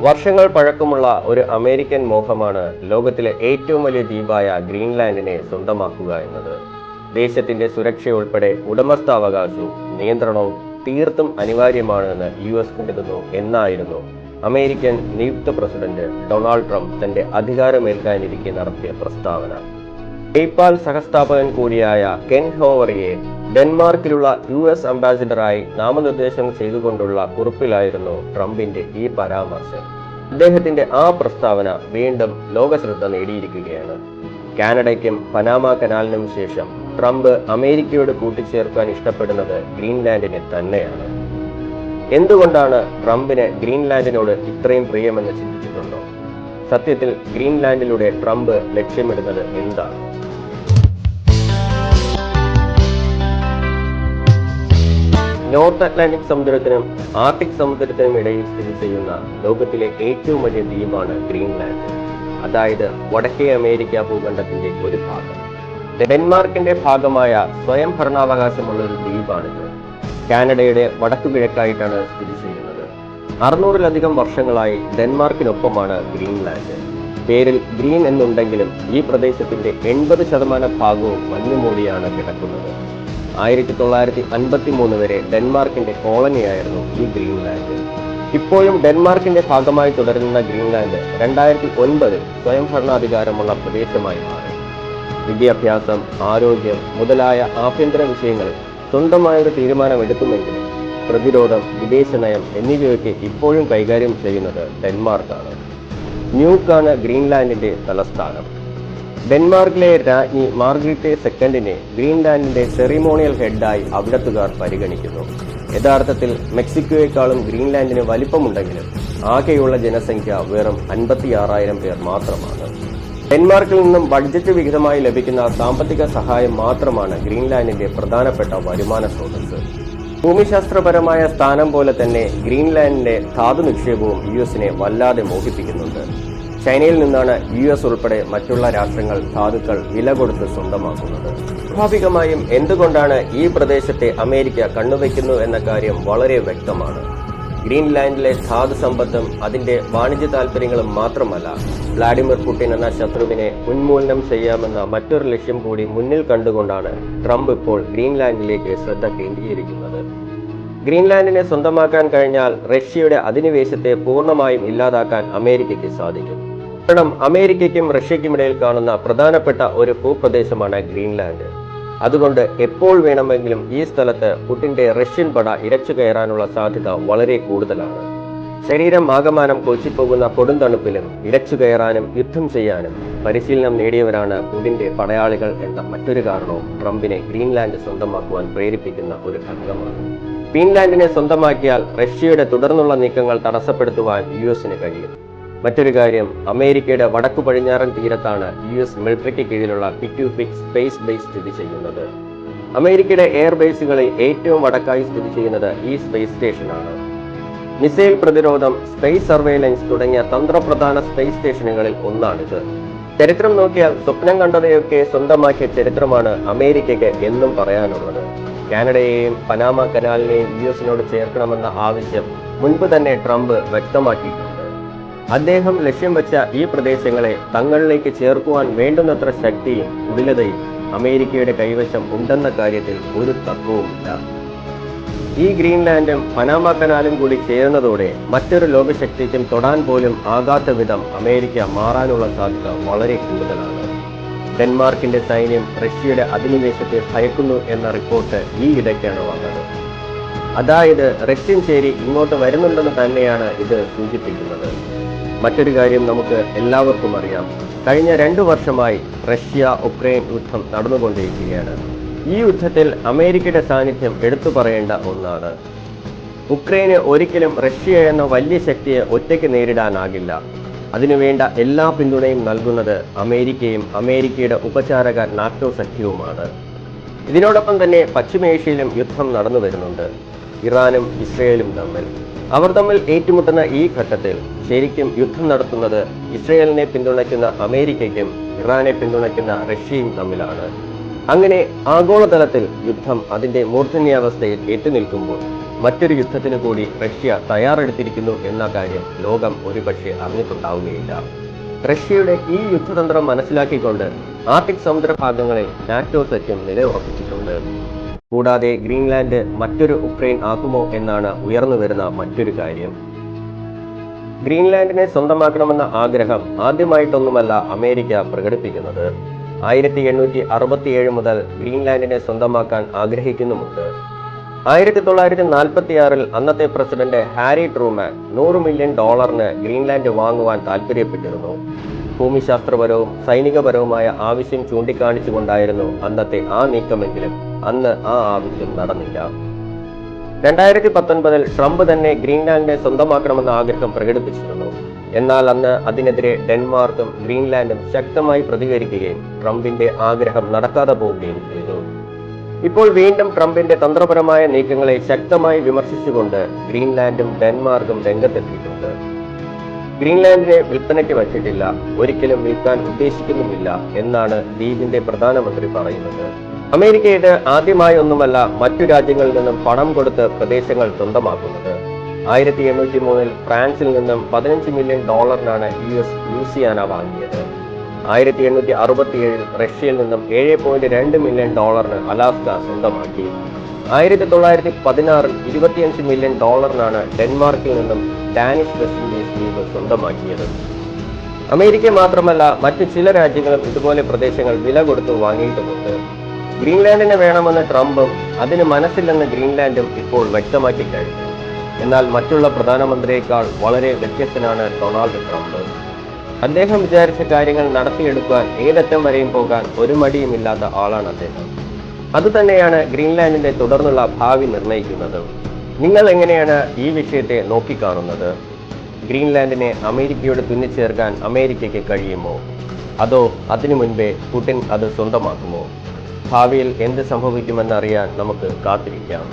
വർഷങ്ങൾ പഴക്കമുള്ള ഒരു അമേരിക്കൻ മോഹമാണ് ലോകത്തിലെ ഏറ്റവും വലിയ ദ്വീപായ ഗ്രീൻലാൻഡിനെ സ്വന്തമാക്കുക എന്നത്. ദേശത്തിന്റെ സുരക്ഷയുൾപ്പെടെ ഉടമസ്ഥാവകാശവും നിയന്ത്രണവും തീർത്തും അനിവാര്യമാണെന്ന് US കരുതുന്നു എന്നായിരുന്നു അമേരിക്കൻ നിയുക്ത പ്രസിഡന്റ് ഡൊണാൾഡ് ട്രംപ് തന്റെ അധികാരമേൽക്കാനിരിക്കെ നടത്തിയ പ്രസ്താവന. പേയ്പാൽ സഹസ്ഥാപകൻ കൂടിയായ കെൻ ഹോവറിയെ ഡെൻമാർക്കിലുള്ള US അംബാസിഡറായി നാമനിർദ്ദേശം ചെയ്തുകൊണ്ടുള്ള കുറിപ്പിലായിരുന്നു ട്രംപിന്റെ ഈ പരാമർശം. അദ്ദേഹത്തിന്റെ ആ പ്രസ്താവന വീണ്ടും ലോകശ്രദ്ധ നേടിയിരിക്കുകയാണ്. കാനഡയ്ക്കും പനാമ കനാലിനും ശേഷം ട്രംപ് അമേരിക്കയോട് കൂട്ടിച്ചേർക്കാൻ ഇഷ്ടപ്പെടുന്നത് ഗ്രീൻലാൻഡിനെ തന്നെയാണ്. എന്തുകൊണ്ടാണ് ട്രംപിന് ഗ്രീൻലാൻഡിനോട് ഇത്രയും പ്രിയമെന്ന് ചിന്തിച്ചിട്ടുണ്ടോ? സത്യത്തിൽ ഗ്രീൻലാൻഡിലൂടെ ട്രംപ് ലക്ഷ്യമിടുന്നത് എന്താണ്? നോർത്ത് അറ്റ്ലാന്റിക് സമുദ്രത്തിനും ആർട്ടിക് സമുദ്രത്തിനും ഇടയിൽ സ്ഥിതി ചെയ്യുന്ന ലോകത്തിലെ ഏറ്റവും വലിയ ദ്വീപാണ് ഗ്രീൻലാൻഡ്. അതായത് വടക്കേ അമേരിക്ക ഭൂഖണ്ഡത്തിന്റെ ഒരു ഭാഗം. ഡെൻമാർക്കിന്റെ ഭാഗമായ സ്വയം ഭരണാവകാശമുള്ള ഒരു ദ്വീപാണിത്. കാനഡയുടെ വടക്കുകിഴക്കായിട്ടാണ് സ്ഥിതി ചെയ്യുന്നത്. 600-ലധികം വർഷങ്ങളായി ഡെൻമാർക്കിനൊപ്പമാണ് ഗ്രീൻലാൻഡ്. പേരിൽ ഗ്രീൻ എന്നുണ്ടെങ്കിലും ഈ പ്രദേശത്തിന്റെ 80% ഭാഗവും മഞ്ഞുമൂടിയാണ് കിടക്കുന്നത്. 1953 വരെ ഡെൻമാർക്കിന്റെ കോളനിയായിരുന്നു ഈ ഗ്രീൻലാൻഡ്. ഇപ്പോഴും ഡെൻമാർക്കിന്റെ ഭാഗമായി തുടരുന്ന ഗ്രീൻലാൻഡ് 2009 സ്വയം ഭരണാധികാരമുള്ള പ്രദേശമായി മാറി. വിദ്യാഭ്യാസം, ആരോഗ്യം മുതലായ ആഭ്യന്തര വിഷയങ്ങൾ സ്വന്തമായൊരു തീരുമാനമെടുക്കുമെങ്കിലും പ്രതിരോധം, വിദേശ നയം എന്നിവയൊക്കെ ഇപ്പോഴും കൈകാര്യം ചെയ്യുന്നത് ഡെൻമാർക്കാണ്. ന്യൂക്കാണ് ഗ്രീൻലാൻഡിന്റെ തലസ്ഥാനം. ഡെൻമാർക്കിലെ രാജ്ഞി മാർഗ്രറ്റ് സെക്കൻഡിനെ ഗ്രീൻലാൻഡിന്റെ സെറിമോണിയൽ ഹെഡായി അവിടത്തുകാർ പരിഗണിക്കുന്നു. യഥാർത്ഥത്തിൽ മെക്സിക്കോയെക്കാളും ഗ്രീൻലാൻഡിന് വലിപ്പമുണ്ടെങ്കിലും ആകെയുള്ള ജനസംഖ്യ വെറും 56,000 പേർ മാത്രമാണ്. ഡെൻമാർക്കിൽ നിന്നും ബഡ്ജറ്റ് വിഹിതമായി ലഭിക്കുന്ന സാമ്പത്തിക സഹായം മാത്രമാണ് ഗ്രീൻലാൻഡിന്റെ പ്രധാനപ്പെട്ട വരുമാന സ്രോതസ്. ഭൂമിശാസ്ത്രപരമായ സ്ഥാനം പോലെ തന്നെ ഗ്രീൻലാൻഡിന്റെ ധാതു നിക്ഷേപവും US-നെ വല്ലാതെ മോഹിപ്പിക്കുന്നുണ്ട്. ചൈനയിൽ നിന്നാണ് US ഉൾപ്പെടെ മറ്റുള്ള രാഷ്ട്രങ്ങൾ ധാതുക്കൾ വില കൊടുത്ത് സ്വന്തമാക്കുന്നത്. സ്വാഭാവികമായും എന്തുകൊണ്ടാണ് ഈ പ്രദേശത്തെ അമേരിക്ക കണ്ണുവെക്കുന്നു എന്ന കാര്യം വളരെ വ്യക്തമാണ്. ഗ്രീൻലാൻഡിലെ ധാതു സമ്പത്തും അതിന്റെ വാണിജ്യ താല്പര്യങ്ങളും മാത്രമല്ല, വ്ളാഡിമിർ പുടിൻ എന്ന ശത്രുവിനെ ഉന്മൂലനം ചെയ്യാമെന്ന മറ്റൊരു ലക്ഷ്യം കൂടി മുന്നിൽ കണ്ടുകൊണ്ടാണ് ട്രംപ് ഇപ്പോൾ ഗ്രീൻലാൻഡിലേക്ക് ശ്രദ്ധ കേന്ദ്രീകരിക്കുന്നത്. ഗ്രീൻലാൻഡിനെ സ്വന്തമാക്കാൻ കഴിഞ്ഞാൽ റഷ്യയുടെ അധിനിവേശത്തെ പൂർണ്ണമായും ഇല്ലാതാക്കാൻ അമേരിക്കയ്ക്ക് സാധിക്കും. കാരണം അമേരിക്കയ്ക്കും റഷ്യയ്ക്കുമിടയിൽ കാണുന്ന പ്രധാനപ്പെട്ട ഒരു ഭൂപ്രദേശമാണ് ഗ്രീൻലാൻഡ്. അതുകൊണ്ട് എപ്പോൾ വേണമെങ്കിലും ഈ സ്ഥലത്ത് പുടിന്റെ റഷ്യൻ പട ഇരച്ചു കയറാനുള്ള സാധ്യത വളരെ കൂടുതലാണ്. ശരീരം ആകമാനം കൊച്ചിപ്പോകുന്ന കൊടുന്തണുപ്പിലും ഇരച്ചു കയറാനും യുദ്ധം ചെയ്യാനും പരിശീലനം നേടിയവരാണ് പുടിന്റെ പടയാളികൾ എന്ന മറ്റൊരു കാരണവും ട്രംപിനെ ഗ്രീൻലാൻഡ് സ്വന്തമാക്കുവാൻ പ്രേരിപ്പിക്കുന്ന ഒരു ഘടകമാണ്. ഗ്രീൻലാൻഡിനെ സ്വന്തമാക്കിയാൽ റഷ്യയുടെ തുടർന്നുള്ള നീക്കങ്ങൾ തടസ്സപ്പെടുത്തുവാൻ US-ന് കഴിയും. മറ്റൊരു കാര്യം, അമേരിക്കയുടെ വടക്കു പടിഞ്ഞാറൻ തീരത്താണ് US മിലിറ്ററിക്ക് കീഴിലുള്ള പിറ്റ്യൂഫിക് സ്പേസ് ബേസ് സ്ഥിതി ചെയ്യുന്നത്. അമേരിക്കയുടെ എയർ ബേസുകളിൽ ഏറ്റവും വടക്കായി സ്ഥിതി ചെയ്യുന്നത് ഈ സ്പേസ് സ്റ്റേഷനാണ്. മിസൈൽ പ്രതിരോധം, സ്പേസ് സർവൈലൻസ് തുടങ്ങിയ തന്ത്രപ്രധാന സ്പേസ് സ്റ്റേഷനുകളിൽ ഒന്നാണിത്. ചരിത്രം നോക്കിയാൽ സ്വപ്നം കണ്ടവയൊക്കെ സ്വന്തമാക്കിയ ചരിത്രമാണ് അമേരിക്കയ്ക്ക് എന്നും പറയാനുള്ളത്. കാനഡയെയും പനാമ കനാലിനെയും US-നോട് ചേർക്കണമെന്ന ആവശ്യം മുൻപ് തന്നെ ട്രംപ് വ്യക്തമാക്കിയിട്ടുണ്ട്. അദ്ദേഹം ലക്ഷ്യം വെച്ച ഈ പ്രദേശങ്ങളെ തങ്ങളിലേക്ക് ചേർക്കുവാൻ വേണ്ടുന്നത്ര ശക്തിയും കുടിലതയും അമേരിക്കയുടെ കൈവശം ഉണ്ടെന്ന കാര്യത്തിൽ ഒരു തർക്കവുമില്ല. ഈ ഗ്രീൻലാൻഡും പനാമ കനാലും കൂടി ചേർന്നതോടെ മറ്റൊരു ലോകശക്തിക്കും തൊടാൻ പോലും ആകാത്ത വിധം അമേരിക്ക മാറാനുള്ള സാധ്യത വളരെ കൂടുതലാണ്. ഡെൻമാർക്കിന്റെ സൈന്യം റഷ്യയുടെ അധിനിവേശത്തെ ഭയക്കുന്നു എന്ന റിപ്പോർട്ട് ഈ ഇടയ്ക്കാണ് വന്നത്. അതായത് റഷ്യൻ ചേരി ഇങ്ങോട്ട് വരുന്നുണ്ടെന്ന് തന്നെയാണ് ഇത് സൂചിപ്പിക്കുന്നത്. മറ്റൊരു കാര്യം നമുക്ക് എല്ലാവർക്കും അറിയാം. കഴിഞ്ഞ 2 വർഷമായി റഷ്യ-ഉക്രൈൻ യുദ്ധം നടന്നുകൊണ്ടിരിക്കുകയാണ്. ഈ യുദ്ധത്തിൽ അമേരിക്കയുടെ സാന്നിധ്യം എടുത്തു പറയേണ്ട ഒന്നാണ്. ഉക്രൈന് ഒരിക്കലും റഷ്യ എന്ന വലിയ ശക്തിയെ ഒറ്റയ്ക്ക് നേരിടാനാകില്ല. അതിനുവേണ്ട എല്ലാ പിന്തുണയും നൽകുന്നത് അമേരിക്കയും അമേരിക്കയുടെ ഉപചാരക നാറ്റോ സഖ്യവുമാണ്. ഇതിനോടൊപ്പം തന്നെ പശ്ചിമേഷ്യയിലും യുദ്ധം നടന്നു വരുന്നുണ്ട്. ഇറാനും ഇസ്രയേലും തമ്മിൽ. അവർ തമ്മിൽ ഏറ്റുമുട്ടുന്ന ഈ ഘട്ടത്തിൽ ശരിക്കും യുദ്ധം നടത്തുന്നത് ഇസ്രയേലിനെ പിന്തുണയ്ക്കുന്ന അമേരിക്കയ്ക്കും ഇറാനെ പിന്തുണയ്ക്കുന്ന റഷ്യയും തമ്മിലാണ്. അങ്ങനെ ആഗോളതലത്തിൽ യുദ്ധം അതിന്റെ മൂർധന്യാവസ്ഥയിൽ എത്തിനിൽക്കുമ്പോൾ മറ്റൊരു യുദ്ധത്തിന് കൂടി റഷ്യ തയ്യാറെടുത്തിരിക്കുന്നു എന്ന കാര്യം ലോകം ഒരുപക്ഷെ അറിഞ്ഞിട്ടുണ്ടാവുകയില്ല. റഷ്യയുടെ ഈ യുദ്ധതന്ത്രം മനസ്സിലാക്കിക്കൊണ്ട് ആർട്ടിക് സമുദ്രഭാഗങ്ങളിൽ നാറ്റോ സഖ്യം നിലയുറപ്പിച്ചിട്ടുണ്ട്. കൂടാതെ ഗ്രീൻലാൻഡ് മറ്റൊരു ഉക്രൈൻ ആക്കുമോ എന്നാണ് ഉയർന്നുവരുന്ന മറ്റൊരു കാര്യം. ഗ്രീൻലാൻഡിനെ സ്വന്തമാക്കണമെന്ന ആഗ്രഹം ആദ്യമായിട്ടൊന്നുമല്ല അമേരിക്ക പ്രകടിപ്പിക്കുന്നത്. 1867 മുതൽ ഗ്രീൻലാൻഡിനെ സ്വന്തമാക്കാൻ ആഗ്രഹിക്കുന്നുമുണ്ട്. 1946 അന്നത്തെ president Harry Truman $100 million Greenland വാങ്ങുവാൻ താൽപ്പര്യപ്പെട്ടിരുന്നു. ഭൂമിശാസ്ത്രപരവും സൈനികപരവുമായ ആവശ്യം ചൂണ്ടിക്കാണിച്ചുകൊണ്ടായിരുന്നു അന്നത്തെ ആ നീക്കമെങ്കിലും അന്ന് ആ ആവശ്യം നടന്നില്ല. 2019 ട്രംപ് തന്നെ ഗ്രീൻലാൻഡിനെ സ്വന്തമാക്കണമെന്ന ആഗ്രഹം പ്രകടിപ്പിച്ചിരുന്നു. എന്നാൽ അന്ന് അതിനെതിരെ ഡെൻമാർക്കും ഗ്രീൻലാൻഡും ശക്തമായി പ്രതികരിക്കുകയും ട്രംപിന്റെ ആഗ്രഹം നടക്കാതെ പോവുകയും ചെയ്തു. ഇപ്പോൾ വീണ്ടും ട്രംപിന്റെ തന്ത്രപരമായ നീക്കങ്ങളെ ശക്തമായി വിമർശിച്ചുകൊണ്ട് ഗ്രീൻലാൻഡും ഡെൻമാർക്കും രംഗത്തെത്തിയിട്ടുണ്ട്. ഗ്രീൻലാൻഡിനെ വിൽപ്പനയ്ക്ക് വച്ചിട്ടില്ല, ഒരിക്കലും വിൽക്കാൻ ഉദ്ദേശിക്കുന്നുമില്ല എന്നാണ് ദ്വീപിന്റെ പ്രധാനമന്ത്രി പറയുന്നത്. അമേരിക്ക ഇത് ആദ്യമായി ഒന്നുമല്ല മറ്റു രാജ്യങ്ങളിൽ നിന്നും പണം കൊടുത്ത് പ്രദേശങ്ങൾ സ്വന്തമാക്കുന്നത്. 1803 ഫ്രാൻസിൽ നിന്നും $15 മില്യൺ US ലൂസിയാന വാങ്ങിയത്. 1867 റഷ്യയിൽ നിന്നും $7.2 മില്യൺ അലാസ്ക സ്വന്തമാക്കി. 1916 $25 മില്യൺ ഡെൻമാർക്കിൽ നിന്നും ഡാനിഷ് വെസ്റ്റ് ഇൻഡീസ് ദ്വീപ് സ്വന്തമാക്കിയത്. അമേരിക്ക മാത്രമല്ല മറ്റു ചില രാജ്യങ്ങളും ഇതുപോലെ പ്രദേശങ്ങൾ വില കൊടുത്ത് വാങ്ങിയിട്ടുമുണ്ട്. ഗ്രീൻലാൻഡിനെ വേണമെന്ന് ട്രംപും അതിന് മനസ്സില്ലെന്ന് ഗ്രീൻലാൻഡും ഇപ്പോൾ വ്യക്തമാക്കി കഴിഞ്ഞു. എന്നാൽ മറ്റുള്ള പ്രധാനമന്ത്രിയേക്കാൾ വളരെ വ്യത്യസ്തനാണ് ഡൊണാൾഡ് ട്രംപ്. അദ്ദേഹം വിചാരിച്ച കാര്യങ്ങൾ നടത്തിയെടുക്കാൻ ഏതറ്റം വരെയും പോകാൻ ഒരു മടിയുമില്ലാത്ത ആളാണ് അദ്ദേഹം. അതുതന്നെയാണ് ഗ്രീൻലാൻഡിന്റെ തുടർന്നുള്ള ഭാവി നിർണ്ണയിക്കുന്നത്. നിങ്ങൾ എങ്ങനെയാണ് ഈ വിഷയത്തെ നോക്കിക്കാണുന്നത്? ഗ്രീൻലാൻഡിനെ അമേരിക്കയോട് തുന്നിച്ചേർക്കാൻ അമേരിക്കയ്ക്ക് കഴിയുമോ? അതോ അതിനു മുൻപേ പുടിൻ അത് സ്വന്തമാക്കുമോ? ഭാവിയിൽ എന്ത് സംഭവിക്കുമെന്നറിയാൻ നമുക്ക് കാത്തിരിക്കാം.